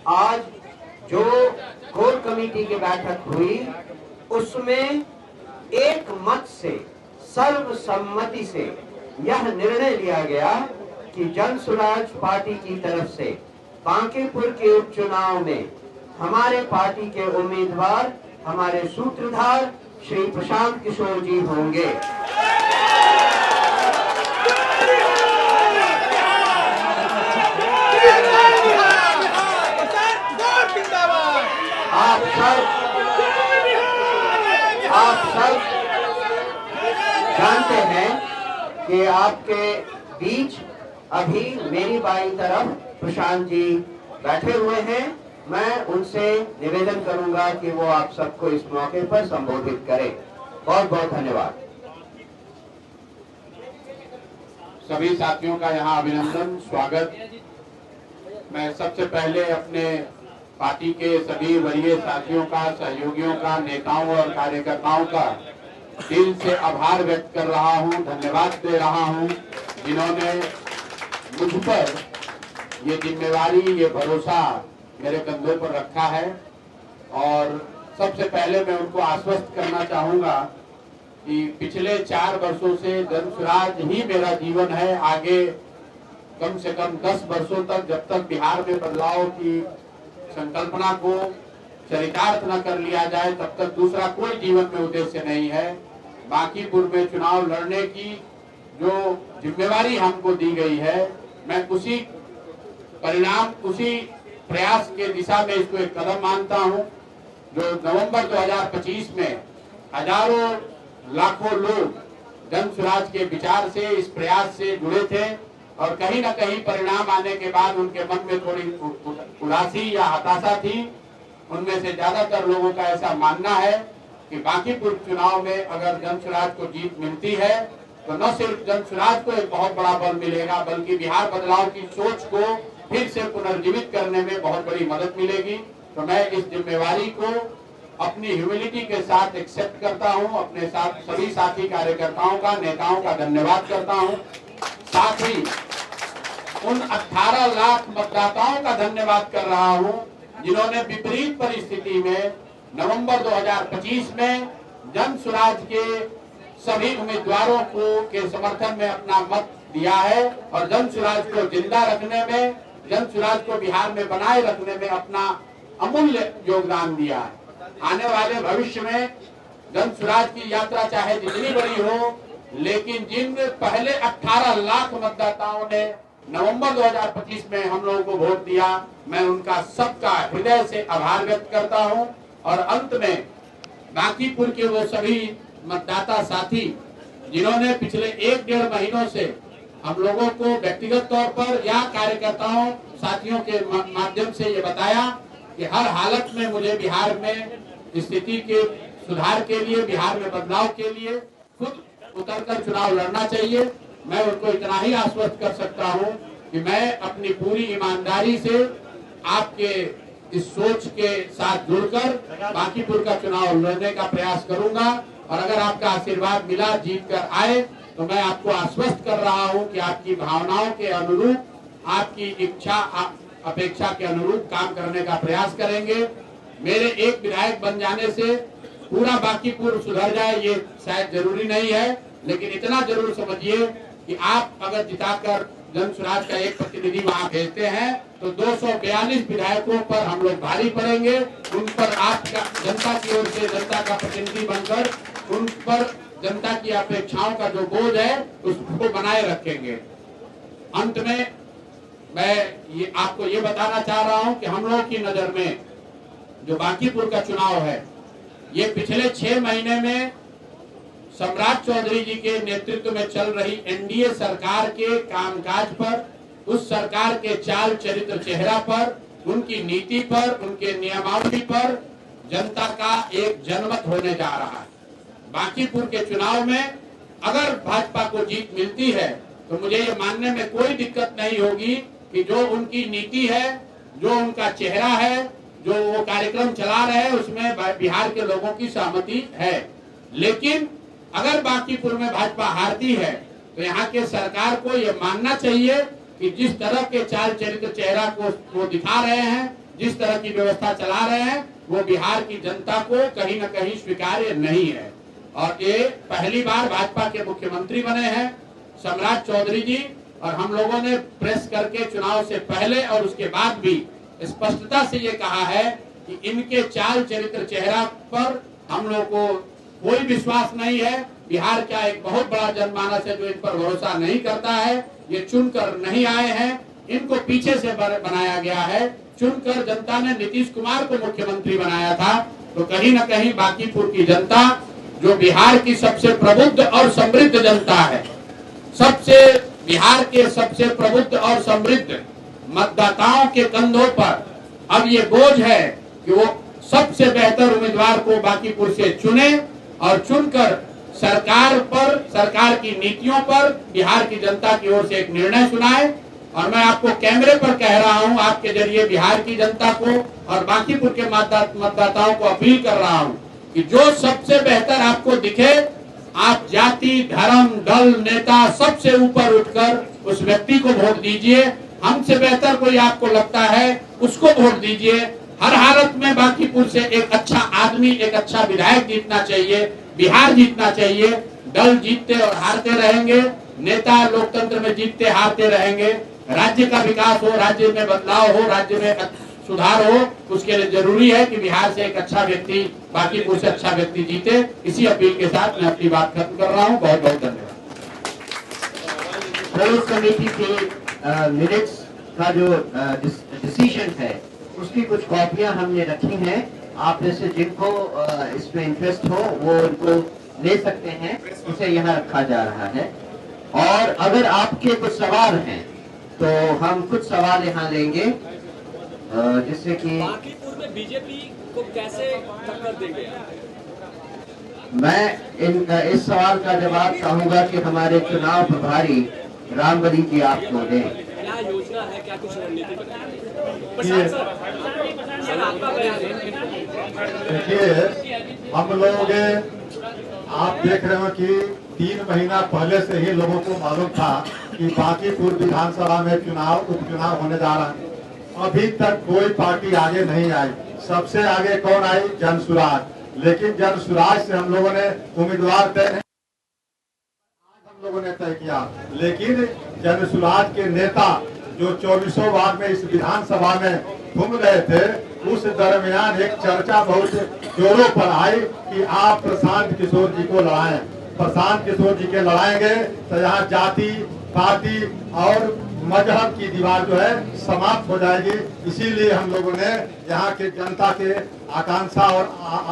आज जो core committee की बैठक हुई उसमें एक मत से, सर्वसम्मति से यह निर्णय लिया गया कि जन स्वराज पार्टी की तरफ से बांकीपुर के उपचुनाव में हमारे पार्टी के उम्मीदवार हमारे सूत्रधार श्री प्रशांत किशोर जी होंगे। आप सब जानते हैं कि आपके बीच अभी मेरी बाईं तरफ प्रशांत जी बैठे हुए हैं। मैं उनसे निवेदन करूंगा कि वो आप सबको इस मौके पर संबोधित करें। बहुत बहुत धन्यवाद। सभी साथियों का यहाँ अभिनंदन, स्वागत। मैं सबसे पहले अपने पार्टी के सभी वरीय साथियों का, सहयोगियों का, नेताओं और कार्यकर्ताओं का दिल से आभार व्यक्त कर रहा हूँ, धन्यवाद दे रहा हूँ, जिन्होंने मुझ पर ये जिम्मेवारी, ये भरोसा मेरे कंधों पर रखा है। और सबसे पहले मैं उनको आश्वस्त करना चाहूंगा कि पिछले 4 वर्षों से जन स्वराज ही मेरा जीवन है। आगे कम से कम 10 वर्षों तक, जब तक बिहार में बदलाव की संकल्पना को चरितार्थ न कर लिया जाए, तब तक दूसरा कोई जीवन में उद्देश्य नहीं है। बांकीपुर में चुनाव लड़ने की जो जिम्मेवारी हमको दी गई है, मैं उसी परिणाम, उसी प्रयास के दिशा में इसको एक कदम मानता हूं। जो नवंबर 2025 में हजारों लाखों लोग जन स्वराज के विचार से, इस प्रयास से जुड़े थे और कहीं न कहीं परिणाम आने के बाद उनके मन में थोड़ी उदासी या हताशा थी। उनमें से ज्यादातर लोगों का ऐसा मानना है कि बांकीपुर चुनाव में अगर जन स्वराज को जीत मिलती है तो न सिर्फ जन स्वराज को एक बहुत बड़ा बल मिलेगा, बल्कि बिहार बदलाव की सोच को फिर से पुनर्जीवित करने में बहुत बड़ी मदद मिलेगी। तो मैं इस जिम्मेवारी को अपनी ह्यूमिलिटी के साथ एक्सेप्ट करता हूं। अपने साथ सभी साथी कार्यकर्ताओं का, नेताओं का धन्यवाद करता हूं। साथ ही उन 18 लाख मतदाताओं का धन्यवाद कर रहा हूं जिन्होंने विपरीत परिस्थिति में नवंबर 2025 में जन स्वराज के सभी उम्मीदवारों के समर्थन में अपना मत दिया है और जन स्वराज को जिंदा रखने में, जन स्वराज को बिहार में बनाए रखने में अपना अमूल्य योगदान दिया है। आने वाले भविष्य में जन स्वराज की यात्रा चाहे जितनी बड़ी हो, लेकिन जिन पहले 18 लाख मतदाताओं ने नवंबर 2025 में हम लोगों को वोट दिया, मैं उनका सबका हृदय से आभार व्यक्त करता हूं। और अंत में बांकीपुर के वो सभी मतदाता साथी जिन्होंने पिछले 1-1.5 महीनों से हम लोगों को व्यक्तिगत तौर पर या कार्यकर्ताओं साथियों के माध्यम से ये बताया कि हर हालत में मुझे बिहार में स्थिति के सुधार के लिए, बिहार में बदलाव के लिए खुद उतरकर चुनाव लड़ना चाहिए। मैं उनको इतना ही आश्वस्त कर सकता हूं कि मैं अपनी पूरी ईमानदारी से आपके इस सोच के साथ जुड़कर बांकीपुर का चुनाव लड़ने का प्रयास करूंगा। और अगर आपका आशीर्वाद मिला, जीत कर आए, तो मैं आपको आश्वस्त कर रहा हूं कि आपकी भावनाओं के अनुरूप, आपकी इच्छा अपेक्षा के अनुरूप काम करने का प्रयास करेंगे। मेरे एक विधायक बन जाने से पूरा बांकीपुर सुधर जाए ये शायद जरूरी नहीं है, लेकिन इतना जरूर समझिए कि आप अगर जिताकर जन स्वराज का एक प्रतिनिधि वहां भेजते हैं तो 242 विधायकों पर हम लोग भारी पड़ेंगे। उन पर आपका जनता की ओर से जनता का प्रतिनिधि बनकर उन पर जनता की अपेक्षाओं का जो बोझ है उसको बनाए रखेंगे। अंत में मैं आपको ये बताना चाह रहा हूं कि हम लोगों की नजर में जो बांकीपुर का चुनाव है, ये पिछले 6 महीने में सम्राट चौधरी जी के नेतृत्व में चल रही एनडीए सरकार के कामकाज पर, उस सरकार के चाल चरित्र चेहरा पर, उनकी नीति पर, उनके नियमावली पर जनता का एक जनमत होने जा रहा है। बांकीपुर के चुनाव में अगर भाजपा को जीत मिलती है तो मुझे ये मानने में कोई दिक्कत नहीं होगी कि जो उनकी नीति है, जो उनका चेहरा है, जो वो कार्यक्रम चला रहे हैं, उसमें बिहार के लोगों की सहमति है। लेकिन अगर बांकीपुर में भाजपा हारती है तो यहाँ के सरकार को ये मानना चाहिए कि जिस तरह के चाल चरित्र चेहरा को वो दिखा रहे हैं, जिस तरह की व्यवस्था चला रहे हैं वो बिहार की जनता को कहीं न कहीं स्वीकार्य नहीं है। और ये पहली बार भाजपा के मुख्यमंत्री बने हैं सम्राट चौधरी जी, और हम लोगों ने प्रेस करके चुनाव से पहले और उसके बाद भी स्पष्टता से ये कहा है कि इनके चाल चरित्र चेहरा पर हम लोग को कोई विश्वास नहीं है। बिहार का एक बहुत बड़ा जनमानस है जो इन पर भरोसा नहीं करता है। ये चुनकर नहीं आए हैं, इनको पीछे से बनाया गया है। चुनकर जनता ने नीतीश कुमार को मुख्यमंत्री बनाया था, तो कहीं न कहीं बांकीपुर की जनता जो बिहार की सबसे प्रबुद्ध और समृद्ध जनता है, बिहार के सबसे प्रबुद्ध और समृद्ध मतदाताओं के कंधों पर अब ये बोझ है कि वो सबसे बेहतर उम्मीदवार को बांकीपुर से चुने और चुनकर सरकार की नीतियों पर बिहार की जनता की ओर से एक निर्णय सुनाए। और मैं आपको कैमरे पर कह रहा हूं, आपके जरिए बिहार की जनता को और बांकीपुर के मतदाताओं को अपील कर रहा हूं कि जो सबसे बेहतर आपको दिखे, आप जाति, धर्म, दल, नेता सबसे ऊपर उठकर उस व्यक्ति को वोट दीजिए। हमसे बेहतर कोई आपको लगता है उसको वोट दीजिए। हर हालत में बांकीपुर से एक अच्छा आदमी, एक अच्छा विधायक जीतना चाहिए, बिहार जीतना चाहिए। दल जीतते और हारते रहेंगे, नेता लोकतंत्र में जीतते हारते रहेंगे। राज्य का विकास हो, राज्य में बदलाव हो, राज्य में सुधार हो, उसके लिए जरूरी है कि बिहार से एक अच्छा व्यक्ति, बांकीपुर से अच्छा व्यक्ति जीते। इसी अपील के साथ मैं अपनी बात खत्म कर रहा हूँ। बहुत बहुत धन्यवाद। कोर कमेटी के मिनट्स का जो डिसीजन है उसकी कुछ कॉपियां हमने रखी हैं। आप में से जिनको इसमें इंटरेस्ट हो वो उनको ले सकते हैं, इसे यहाँ रखा जा रहा है। और अगर आपके कुछ सवाल हैं तो हम कुछ सवाल यहाँ लेंगे, जिससे कि बांकीपुर में बीजेपी को कैसे टक्कर देंगे? मैं इस सवाल का जवाब चाहूंगा कि हमारे चुनाव प्रभारी रामबली जी आपको दें। क्या योजना है, क्या कुछ रणनीति देखिए, हम लोग आप देख रहे हो कि 3 महीना पहले से ही लोगों को मालूम था कि बांकीपुर विधानसभा में उपचुनाव होने जा रहा है। अभी तक कोई पार्टी आगे नहीं आई। सबसे आगे कौन आई? जनसुराज। लेकिन जनसुराज से हम लोगों ने उम्मीदवार तय नहीं, हम लोगों ने तय किया। लेकिन जनसुराज के नेता जो 2400 वार्ड में इस विधानसभा में घूम रहे थे, उस दरमियान एक चर्चा बहुत जोरों पर आई कि आप प्रशांत किशोर जी को लड़ाएं। प्रशांत किशोर जी के लड़ाएंगे तो यहाँ जाति, पार्टी और मजहब की दीवार जो है समाप्त हो जाएगी। इसीलिए हम लोगों ने यहाँ के जनता के आकांक्षा और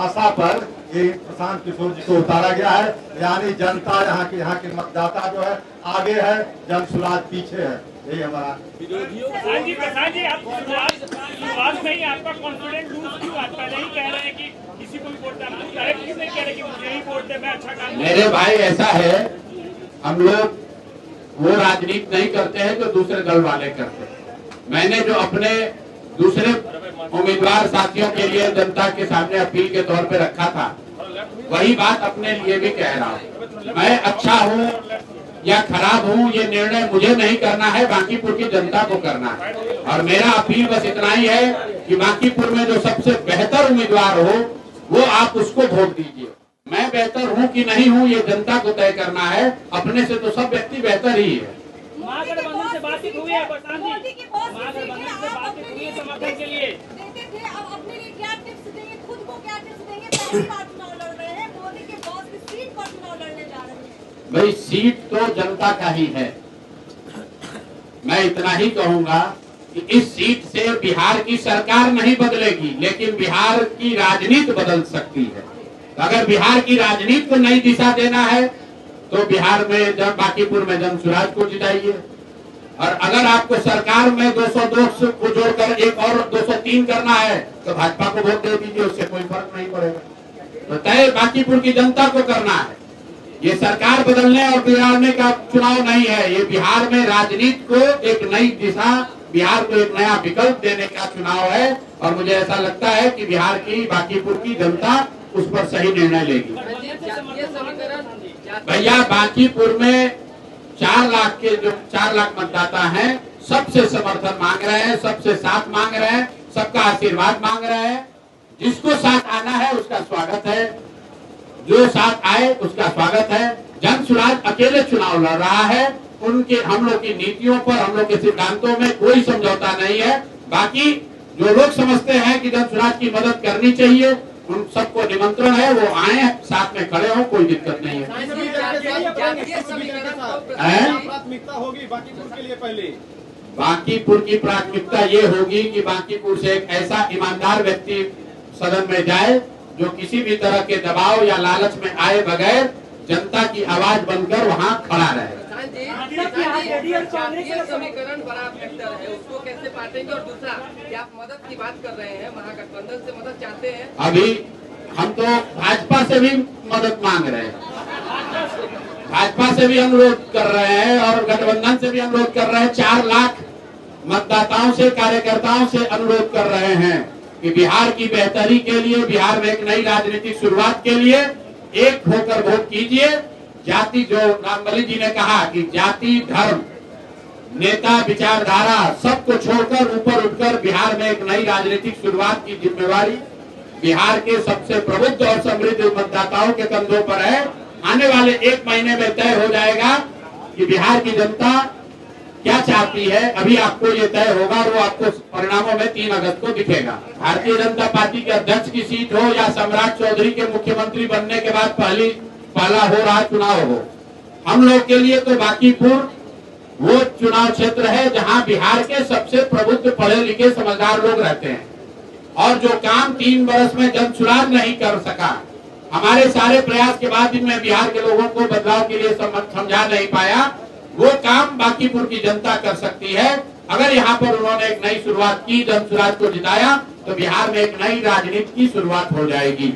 आशा पर ये प्रशांत किशोर जी को उतारा गया है। यानी जनता यहाँ के मतदाता जो है आगे है, जनसुराज पीछे है। यही हमारा विरोधियों प्रसाद जी, आप शुरुआत में ही आपका कॉन्फिडेंस लूज क्यों? आप पहले ही कह रहे हैं कि किसी को भी वोट देना, डायरेक्ट नहीं कह रहे कि मुझे ही वोट दे, मैं अच्छा काम। मेरे भाई ऐसा है, हम लोग वो राजनीति नहीं करते हैं जो दूसरे दल वाले करते हैं। मैंने जो अपने दूसरे उम्मीदवार साथियों के लिए जनता के सामने अपील के तौर पे रखा था, वही बात अपने लिए भी कह रहा हूँ। मैं अच्छा हूँ या खराब हूँ, ये निर्णय मुझे नहीं करना है, बांकीपुर की जनता को करना है। और मेरा अपील बस इतना ही है कि बांकीपुर में जो सबसे बेहतर उम्मीदवार हो वो आप उसको वोट दीजिए। मैं बेहतर हूँ कि नहीं हूँ ये जनता को तय करना है। अपने से तो सब व्यक्ति बेहतर ही है। महागठबंधन से बातचीत हुई है प्रशांत जी, महागठबंधन से बातचीत हुई है समर्थन के लिए। अब अपने लिए क्या टिप्स देंगे, खुद को क्या टिप्स देंगे? पहली बार चुनाव लड़ रहे हैं, मोदी के बॉस की सीट पर चुनाव लड़ने जा रहे हैं। भाई सीट तो जनता का ही है। मैं इतना ही कहूंगा कि इस सीट से बिहार की सरकार नहीं बदलेगी, लेकिन बिहार की राजनीति बदल सकती है। तो अगर बिहार की राजनीति को नई दिशा देना है तो बिहार में बांकीपुर में जनसुराज को जिताइए। और अगर आपको सरकार में 202 को जोड़कर एक और 203 करना है तो भाजपा को वोट दे दीजिए, उससे कोई फर्क नहीं पड़ेगा। तो तय बांकीपुर की जनता को करना है। ये सरकार बदलने और बिगाड़ने का चुनाव नहीं है, ये बिहार में राजनीति को एक नई दिशा, बिहार को एक नया विकल्प देने का चुनाव है। और मुझे ऐसा लगता है कि बिहार की बांकीपुर की जनता उस पर सही निर्णय लेगी। भैया बांकीपुर में 4 लाख के जो 4 लाख मतदाता हैं, सबसे समर्थन मांग रहे हैं, सबसे साथ मांग रहे हैं, सबका आशीर्वाद मांग रहे हैं। जिसको साथ आना है उसका स्वागत है, जो साथ आए उसका स्वागत है। जन सुराज अकेले चुनाव लड़ रहा है, उनके हम लोग की नीतियों पर, हम लोग के सिद्धांतों में कोई समझौता नहीं है। बाकी जो लोग समझते हैं कि जन सुराज की मदद करनी चाहिए, उन सबको निमंत्रण है, वो आए, साथ में खड़े हो, कोई दिक्कत नहीं है। प्राथमिकता होगी बांकीपुर के लिए पहले। बांकीपुर की प्राथमिकता ये होगी कि बांकीपुर से एक ऐसा ईमानदार व्यक्ति सदन में जाए जो किसी भी तरह के दबाव या लालच में आए बगैर जनता की आवाज बनकर वहाँ खड़ा रहे। समीकरण बड़ा फैक्टर है, उसको कैसे बांटेंगे? और दूसरा कि आप मदद की बात कर रहे हैं, महागठबंधन से मदद चाहते हैं। अभी हम तो भाजपा से भी मदद मांग रहे हैं, भाजपा से भी अनुरोध कर रहे हैं और गठबंधन से भी अनुरोध कर रहे हैं। 4 लाख मतदाताओं से, कार्यकर्ताओं से अनुरोध कर रहे हैं कि बिहार की बेहतरी के लिए, बिहार में एक नई राजनीतिक शुरुआत के लिए एक होकर वोट कीजिए। जाति, जो रामबली जी ने कहा कि जाति, धर्म, नेता, विचारधारा सबको छोड़कर ऊपर उठकर बिहार में एक नई राजनीतिक शुरुआत की जिम्मेवारी बिहार के सबसे प्रबुद्ध और समृद्ध मतदाताओं के कंधों पर है। आने वाले 1 महीने में तय हो जाएगा कि बिहार की जनता क्या चाहती है। अभी आपको ये तय होगा और वो आपको परिणामों में 3 अगस्त को दिखेगा। भारतीय जनता पार्टी के अध्यक्ष की सीट हो या सम्राट चौधरी के मुख्यमंत्री बनने के बाद पहला हो रहा चुनाव हो, हम लोग के लिए तो बांकीपुर वो चुनाव क्षेत्र है जहां बिहार के सबसे प्रबुद्ध, पढ़े लिखे, समझदार लोग रहते हैं। और जो काम 3 वर्ष में जन सुराज नहीं कर सका, हमारे सारे प्रयास के बाद इनमें बिहार के लोगों को बदलाव के लिए समझा नहीं पाया, वो काम बांकीपुर की जनता कर सकती है। अगर यहाँ पर उन्होंने एक नई शुरुआत की, जन सुराज को जिताया, तो बिहार में एक नई राजनीति की शुरुआत हो जाएगी।